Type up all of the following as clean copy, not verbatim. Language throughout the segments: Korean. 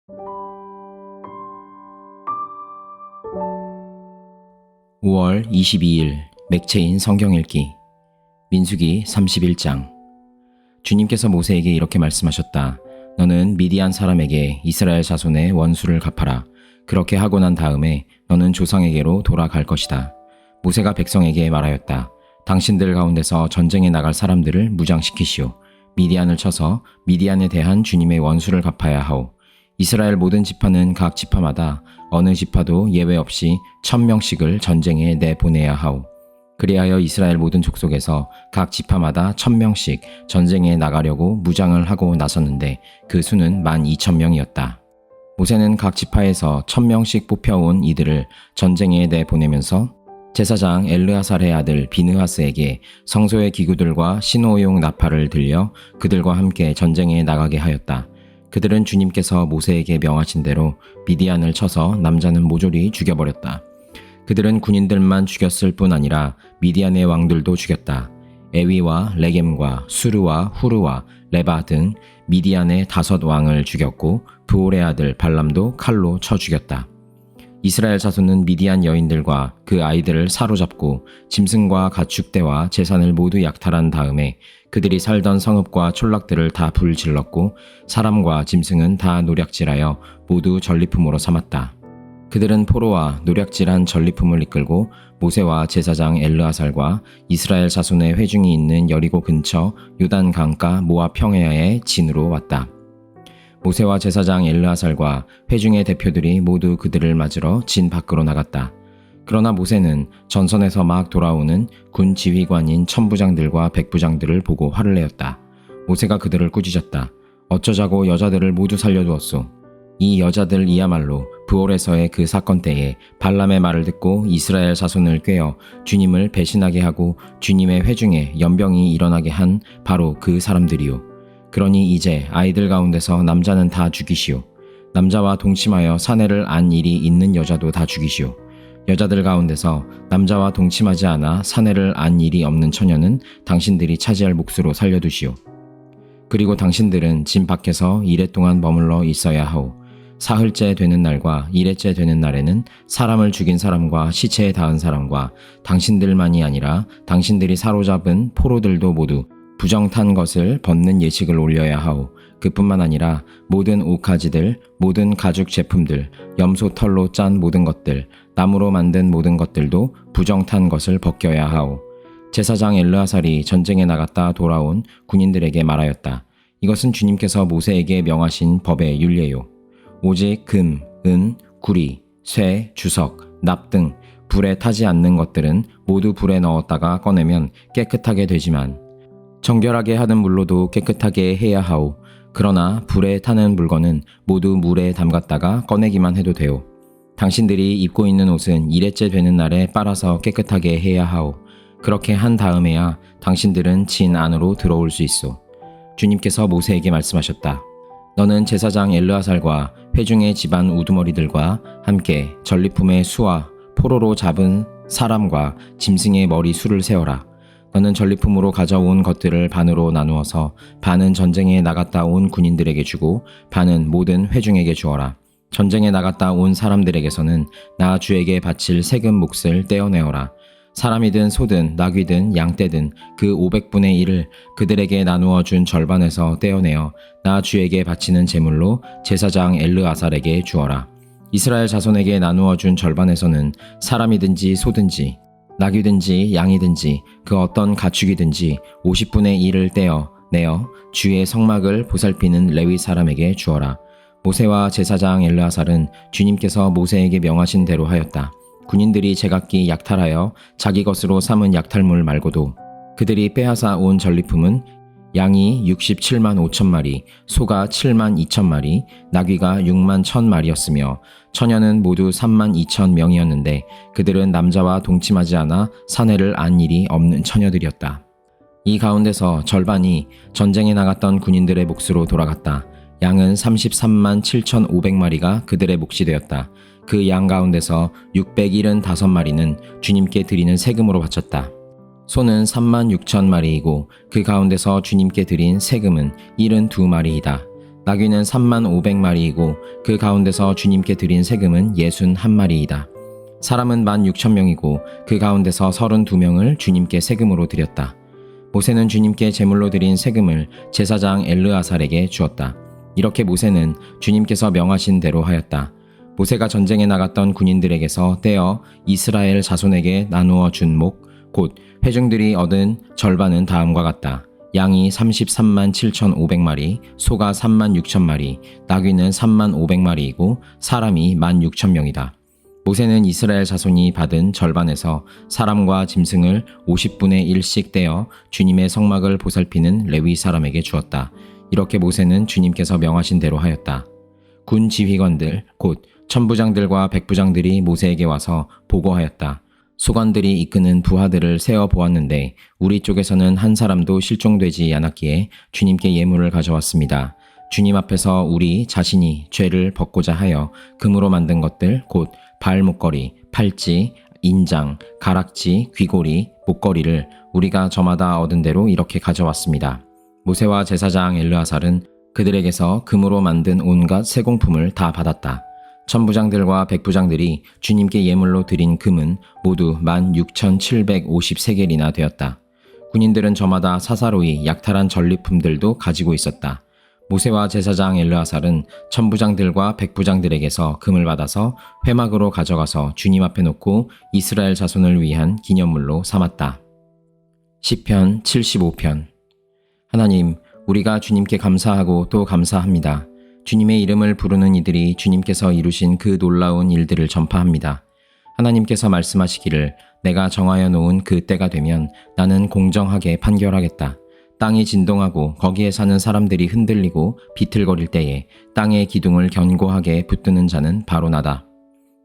5월 22일 맥체인 성경 읽기. 민수기 31장. 주님께서 모세에게 이렇게 말씀하셨다. 너는 미디안 사람에게 이스라엘 자손의 원수를 갚아라. 그렇게 하고 난 다음에 너는 조상에게로 돌아갈 것이다. 모세가 백성에게 말하였다. 당신들 가운데서 전쟁에 나갈 사람들을 무장시키시오. 미디안을 쳐서 미디안에 대한 주님의 원수를 갚아야 하오. 이스라엘 모든 지파는 각 지파마다 어느 지파도 예외 없이 1000명씩을 전쟁에 내보내야 하오. 그리하여 이스라엘 모든 족속에서 각 지파마다 1000명씩 전쟁에 나가려고 무장을 하고 나섰는데 그 수는 12,000명이었다. 모세는 각 지파에서 1000명씩 뽑혀온 이들을 전쟁에 내보내면서 제사장 엘르아살의 아들 비느하스에게 성소의 기구들과 신호용 나팔을 들려 그들과 함께 전쟁에 나가게 하였다. 그들은 주님께서 모세에게 명하신 대로 미디안을 쳐서 남자는 모조리 죽여버렸다. 그들은 군인들만 죽였을 뿐 아니라 미디안의 왕들도 죽였다. 에위와 레겜과 수르와 후르와 레바 등 미디안의 5왕을 죽였고 브올의 아들 발람도 칼로 쳐 죽였다. 이스라엘 자손은 미디안 여인들과 그 아이들을 사로잡고 짐승과 가축대와 재산을 모두 약탈한 다음에 그들이 살던 성읍과 촌락들을 다 불질렀고 사람과 짐승은 다 노략질하여 모두 전리품으로 삼았다. 그들은 포로와 노략질한 전리품을 이끌고 모세와 제사장 엘르아살과 이스라엘 자손의 회중이 있는 여리고 근처 요단 강가 모압 평야의 진으로 왔다. 모세와 제사장 엘르아살과 회중의 대표들이 모두 그들을 맞으러 진 밖으로 나갔다. 그러나 모세는 전선에서 막 돌아오는 군 지휘관인 천부장들과 백부장들을 보고 화를 내었다. 모세가 그들을 꾸짖었다. 어쩌자고 여자들을 모두 살려두었소. 이 여자들이야말로 브올에서의 그 사건 때에 발람의 말을 듣고 이스라엘 자손을 꾀어 주님을 배신하게 하고 주님의 회중에 연병이 일어나게 한 바로 그 사람들이요. 그러니 이제 아이들 가운데서 남자는 다 죽이시오. 남자와 동침하여 사내를 안 일이 있는 여자도 다 죽이시오. 여자들 가운데서 남자와 동침하지 않아 사내를 안 일이 없는 처녀는 당신들이 차지할 몫으로 살려두시오. 그리고 당신들은 진 밖에서 이레 동안 머물러 있어야 하오. 사흘째 되는 날과 이레째 되는 날에는 사람을 죽인 사람과 시체에 닿은 사람과 당신들만이 아니라 당신들이 사로잡은 포로들도 모두 부정탄 것을 벗는 예식을 올려야 하오. 그뿐만 아니라 모든 옷가지들, 모든 가죽 제품들, 염소 털로 짠 모든 것들, 나무로 만든 모든 것들도 부정탄 것을 벗겨야 하오. 제사장 엘르아살이 전쟁에 나갔다 돌아온 군인들에게 말하였다. 이것은 주님께서 모세에게 명하신 법의 율례요. 오직 금, 은, 구리, 쇠, 주석, 납 등 불에 타지 않는 것들은 모두 불에 넣었다가 꺼내면 깨끗하게 되지만 정결하게 하는 물로도 깨끗하게 해야 하오. 그러나 불에 타는 물건은 모두 물에 담갔다가 꺼내기만 해도 돼요. 당신들이 입고 있는 옷은 이레째 되는 날에 빨아서 깨끗하게 해야 하오. 그렇게 한 다음에야 당신들은 진 안으로 들어올 수 있어. 주님께서 모세에게 말씀하셨다. 너는 제사장 엘르아살과 회중의 집안 우두머리들과 함께 전리품의 수와 포로로 잡은 사람과 짐승의 머리 수를 세어라. 너는 전리품으로 가져온 것들을 반으로 나누어서 반은 전쟁에 나갔다 온 군인들에게 주고 반은 모든 회중에게 주어라. 전쟁에 나갔다 온 사람들에게서는 나 주에게 바칠 세금 몫을 떼어내어라. 사람이든 소든 나귀든 양떼든 그 500분의 1을 그들에게 나누어 준 절반에서 떼어내어 나 주에게 바치는 제물로 제사장 엘르아살에게 주어라. 이스라엘 자손에게 나누어 준 절반에서는 사람이든지 소든지 나귀든지 양이든지 그 어떤 가축이든지 50분의 1을 떼어내어 주의 성막을 보살피는 레위 사람에게 주어라. 모세와 제사장 엘르아살은 주님께서 모세에게 명하신 대로 하였다. 군인들이 제각기 약탈하여 자기 것으로 삼은 약탈물 말고도 그들이 빼앗아 온 전리품은 양이 67만 5천 마리, 소가 7만 2천 마리, 나귀가 6만 1천 마리였으며 처녀는 모두 3만 2천 명이었는데 그들은 남자와 동침하지 않아 사내를 안 일이 없는 처녀들이었다. 이 가운데서 절반이 전쟁에 나갔던 군인들의 몫으로 돌아갔다. 양은 33만 7,500마리가 그들의 몫이 되었다. 그 양 가운데서 675마리는 주님께 드리는 세금으로 바쳤다. 소는 3만 6천 마리이고 그 가운데서 주님께 드린 세금은 72마리이다. 나귀는 35,000마리이고 그 가운데서 주님께 드린 세금은 61마리이다. 사람은 16,000명이고 그 가운데서 32명을 주님께 세금으로 드렸다. 모세는 주님께 제물로 드린 세금을 제사장 엘르아살에게 주었다. 이렇게 모세는 주님께서 명하신 대로 하였다. 모세가 전쟁에 나갔던 군인들에게서 떼어 이스라엘 자손에게 나누어 준 목, 곧 회중들이 얻은 절반은 다음과 같다. 양이 337,500마리, 소가 36,000마리, 나귀는 35,000마리이고 사람이 16,000명이다. 모세는 이스라엘 자손이 받은 절반에서 사람과 짐승을 50분의 1씩 떼어 주님의 성막을 보살피는 레위 사람에게 주었다. 이렇게 모세는 주님께서 명하신 대로 하였다. 군 지휘관들, 곧 천부장들과 백부장들이 모세에게 와서 보고하였다. 소관들이 이끄는 부하들을 세어 보았는데 우리 쪽에서는 한 사람도 실종되지 않았기에 주님께 예물을 가져왔습니다. 주님 앞에서 우리 자신이 죄를 벗고자 하여 금으로 만든 것들, 곧 발목걸이, 팔찌, 인장, 가락지, 귀고리, 목걸이를 우리가 저마다 얻은 대로 이렇게 가져왔습니다. 모세와 제사장 엘르아살은 그들에게서 금으로 만든 온갖 세공품을 다 받았다. 천부장들과 백부장들이 주님께 예물로 드린 금은 모두 16,750세겔이나 되었다. 군인들은 저마다 사사로이 약탈한 전리품들도 가지고 있었다. 모세와 제사장 엘르아살은 천부장들과 백부장들에게서 금을 받아서 회막으로 가져가서 주님 앞에 놓고 이스라엘 자손을 위한 기념물로 삼았다. 시편 75편. 하나님, 우리가 주님께 감사하고 또 감사합니다. 주님의 이름을 부르는 이들이 주님께서 이루신 그 놀라운 일들을 전파합니다. 하나님께서 말씀하시기를 내가 정하여 놓은 그 때가 되면 나는 공정하게 판결하겠다. 땅이 진동하고 거기에 사는 사람들이 흔들리고 비틀거릴 때에 땅의 기둥을 견고하게 붙드는 자는 바로 나다.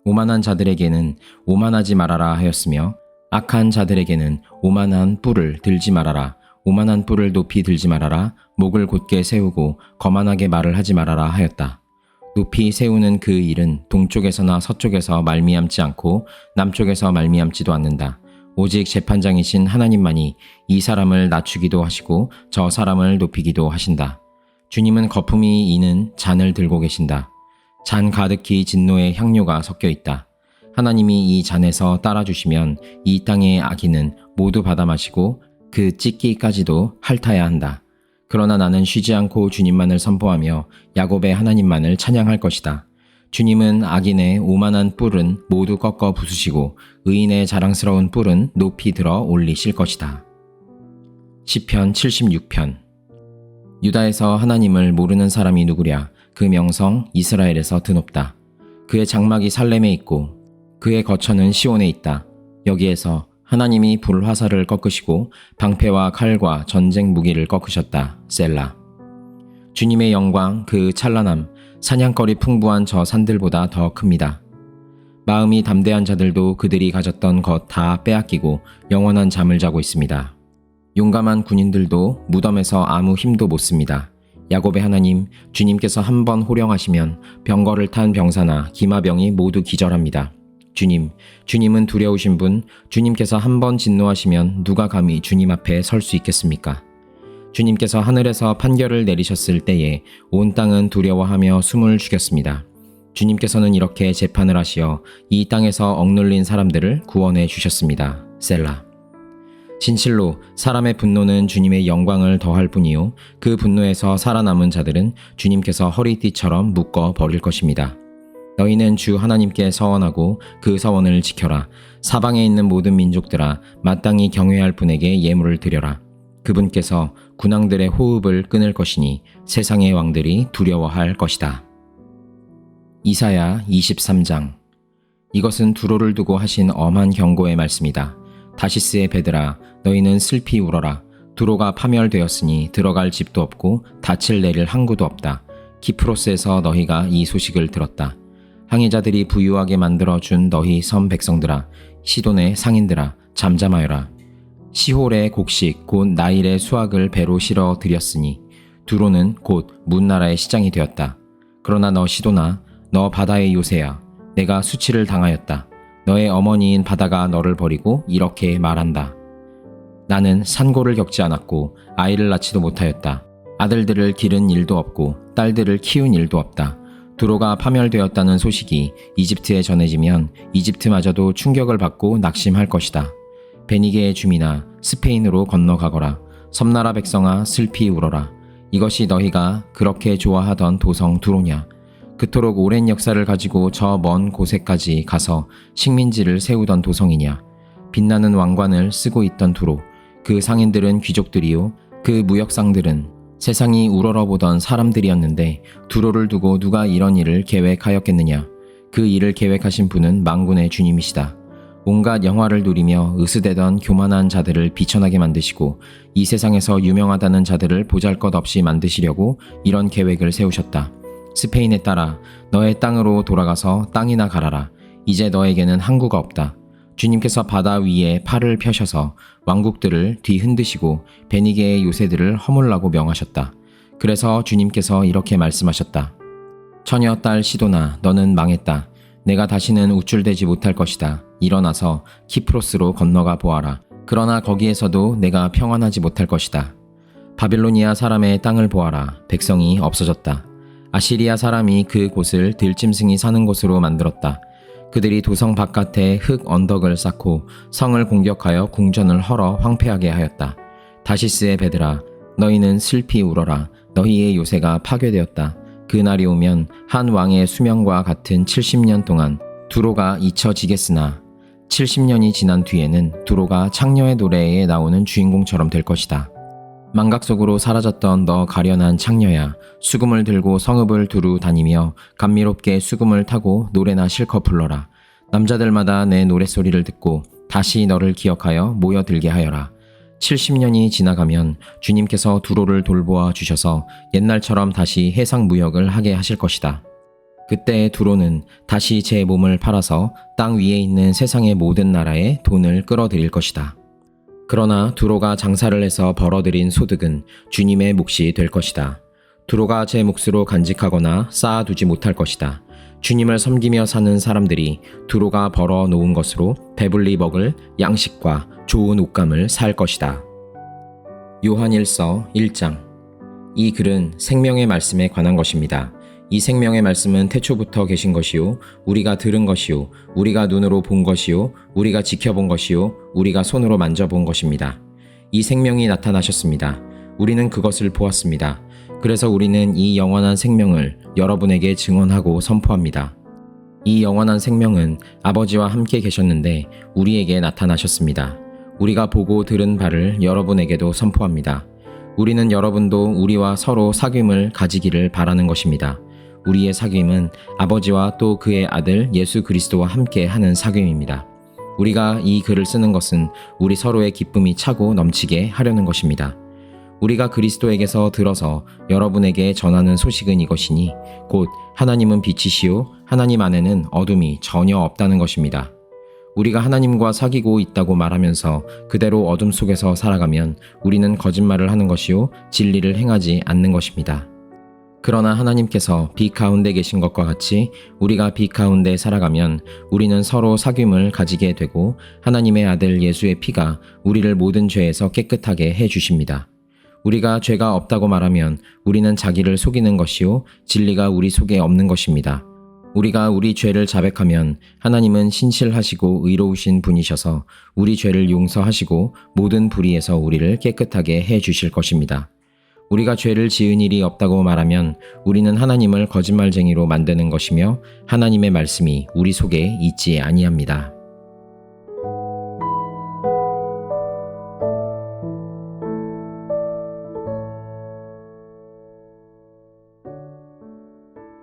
오만한 자들에게는 오만하지 말아라 하였으며 악한 자들에게는 오만한 뿔을 들지 말아라. 오만한 뿔을 높이 들지 말아라. 목을 곧게 세우고 거만하게 말을 하지 말아라 하였다. 높이 세우는 그 일은 동쪽에서나 서쪽에서 말미암지 않고 남쪽에서 말미암지도 않는다. 오직 재판장이신 하나님만이 이 사람을 낮추기도 하시고 저 사람을 높이기도 하신다. 주님은 거품이 이는 잔을 들고 계신다. 잔 가득히 진노의 향료가 섞여 있다. 하나님이 이 잔에서 따라주시면 이 땅의 악인은 모두 받아 마시고 그 찢기까지도 핥아야 한다. 그러나 나는 쉬지 않고 주님만을 선포하며 야곱의 하나님만을 찬양할 것이다. 주님은 악인의 오만한 뿔은 모두 꺾어 부수시고 의인의 자랑스러운 뿔은 높이 들어 올리실 것이다. 시편 76편. 유다에서 하나님을 모르는 사람이 누구랴. 그 명성 이스라엘에서 드높다. 그의 장막이 살렘에 있고 그의 거처는 시온에 있다. 여기에서 하나님이 불화살을 꺾으시고 방패와 칼과 전쟁 무기를 꺾으셨다. 셀라. 주님의 영광, 그 찬란함, 사냥거리 풍부한 저 산들보다 더 큽니다. 마음이 담대한 자들도 그들이 가졌던 것 다 빼앗기고 영원한 잠을 자고 있습니다. 용감한 군인들도 무덤에서 아무 힘도 못 씁니다. 야곱의 하나님, 주님께서 한 번 호령하시면 병거를 탄 병사나 기마병이 모두 기절합니다. 주님은 두려우신 분, 주님께서 한 번 진노하시면 누가 감히 주님 앞에 설 수 있겠습니까? 주님께서 하늘에서 판결을 내리셨을 때에 온 땅은 두려워하며 숨을 죽였습니다. 주님께서는 이렇게 재판을 하시어 이 땅에서 억눌린 사람들을 구원해 주셨습니다. 셀라. 진실로 사람의 분노는 주님의 영광을 더할 뿐이요 그 분노에서 살아남은 자들은 주님께서 허리띠처럼 묶어 버릴 것입니다. 너희는 주 하나님께 서원하고 그 서원을 지켜라. 사방에 있는 모든 민족들아 마땅히 경외할 분에게 예물을 드려라. 그분께서 군왕들의 호흡을 끊을 것이니 세상의 왕들이 두려워할 것이다. 이사야 23장. 이것은 두로를 두고 하신 엄한 경고의 말씀이다. 다시스의 배들아 너희는 슬피 울어라. 두로가 파멸되었으니 들어갈 집도 없고 닻을 내릴 항구도 없다. 키프로스에서 너희가 이 소식을 들었다. 항해자들이 부유하게 만들어준 너희 섬 백성들아, 시돈의 상인들아, 잠잠하여라. 시홀의 곡식 곧 나일의 수확을 배로 실어 들였으니 두로는 곧 문나라의 시장이 되었다. 그러나 너 시돈아, 너 바다의 요새야. 내가 수치를 당하였다. 너의 어머니인 바다가 너를 버리고 이렇게 말한다. 나는 산고를 겪지 않았고 아이를 낳지도 못하였다. 아들들을 기른 일도 없고 딸들을 키운 일도 없다. 두로가 파멸되었다는 소식이 이집트에 전해지면 이집트마저도 충격을 받고 낙심할 것이다. 베니게의 주민아, 스페인으로 건너가거라. 섬나라 백성아, 슬피 울어라. 이것이 너희가 그렇게 좋아하던 도성 두로냐. 그토록 오랜 역사를 가지고 저 먼 곳에까지 가서 식민지를 세우던 도성이냐. 빛나는 왕관을 쓰고 있던 두로. 그 상인들은 귀족들이요, 그 무역상들은 세상이 우러러보던 사람들이었는데 두로를 두고 누가 이런 일을 계획하였겠느냐. 그 일을 계획하신 분은 만군의 주님이시다. 온갖 영화를 누리며 으스대던 교만한 자들을 비천하게 만드시고 이 세상에서 유명하다는 자들을 보잘것없이 만드시려고 이런 계획을 세우셨다. 스페인에 따라 너의 땅으로 돌아가서 땅이나 갈아라. 이제 너에게는 항구가 없다. 주님께서 바다 위에 팔을 펴셔서 왕국들을 뒤흔드시고 베니게의 요새들을 허물라고 명하셨다. 그래서 주님께서 이렇게 말씀하셨다. 처녀 딸 시도나, 너는 망했다. 내가 다시는 우쭐대지 못할 것이다. 일어나서 키프로스로 건너가 보아라. 그러나 거기에서도 내가 평안하지 못할 것이다. 바빌로니아 사람의 땅을 보아라. 백성이 없어졌다. 아시리아 사람이 그 곳을 들짐승이 사는 곳으로 만들었다. 그들이 도성 바깥에 흙 언덕을 쌓고 성을 공격하여 궁전을 헐어 황폐하게 하였다. 다시스의 배들아, 너희는 슬피 울어라. 너희의 요새가 파괴되었다. 그날이 오면 한 왕의 수명과 같은 70년 동안 두로가 잊혀지겠으나 70년이 지난 뒤에는 두로가 창녀의 노래에 나오는 주인공처럼 될 것이다. 망각 속으로 사라졌던 너 가련한 창녀야, 수금을 들고 성읍을 두루 다니며 감미롭게 수금을 타고 노래나 실컷 불러라. 남자들마다 내 노랫소리를 듣고 다시 너를 기억하여 모여들게 하여라. 70년이 지나가면 주님께서 두로를 돌보아 주셔서 옛날처럼 다시 해상무역을 하게 하실 것이다. 그때 두로는 다시 제 몸을 팔아서 땅 위에 있는 세상의 모든 나라에 돈을 끌어들일 것이다. 그러나 두로가 장사를 해서 벌어들인 소득은 주님의 몫이 될 것이다. 두로가 제 몫으로 간직하거나 쌓아두지 못할 것이다. 주님을 섬기며 사는 사람들이 두로가 벌어 놓은 것으로 배불리 먹을 양식과 좋은 옷감을 살 것이다. 요한일서 1장. 이 글은 생명의 말씀에 관한 것입니다. 이 생명의 말씀은 태초부터 계신 것이요, 우리가 들은 것이요, 우리가 눈으로 본 것이요, 우리가 지켜본 것이요, 우리가 손으로 만져본 것입니다. 이 생명이 나타나셨습니다. 우리는 그것을 보았습니다. 그래서 우리는 이 영원한 생명을 여러분에게 증언하고 선포합니다. 이 영원한 생명은 아버지와 함께 계셨는데 우리에게 나타나셨습니다. 우리가 보고 들은 바를 여러분에게도 선포합니다. 우리는 여러분도 우리와 서로 사귐을 가지기를 바라는 것입니다. 우리의 사귐은 아버지와 또 그의 아들 예수 그리스도와 함께 하는 사귐입니다. 우리가 이 글을 쓰는 것은 우리 서로의 기쁨이 차고 넘치게 하려는 것입니다. 우리가 그리스도에게서 들어서 여러분에게 전하는 소식은 이것이니 곧 하나님은 빛이시요 하나님 안에는 어둠이 전혀 없다는 것입니다. 우리가 하나님과 사귀고 있다고 말하면서 그대로 어둠 속에서 살아가면 우리는 거짓말을 하는 것이요 진리를 행하지 않는 것입니다. 그러나 하나님께서 빛 가운데 계신 것과 같이 우리가 빛 가운데 살아가면 우리는 서로 사귐을 가지게 되고 하나님의 아들 예수의 피가 우리를 모든 죄에서 깨끗하게 해주십니다. 우리가 죄가 없다고 말하면 우리는 자기를 속이는 것이요 진리가 우리 속에 없는 것입니다. 우리가 우리 죄를 자백하면 하나님은 신실하시고 의로우신 분이셔서 우리 죄를 용서하시고 모든 불의에서 우리를 깨끗하게 해주실 것입니다. 우리가 죄를 지은 일이 없다고 말하면 우리는 하나님을 거짓말쟁이로 만드는 것이며 하나님의 말씀이 우리 속에 있지 아니합니다.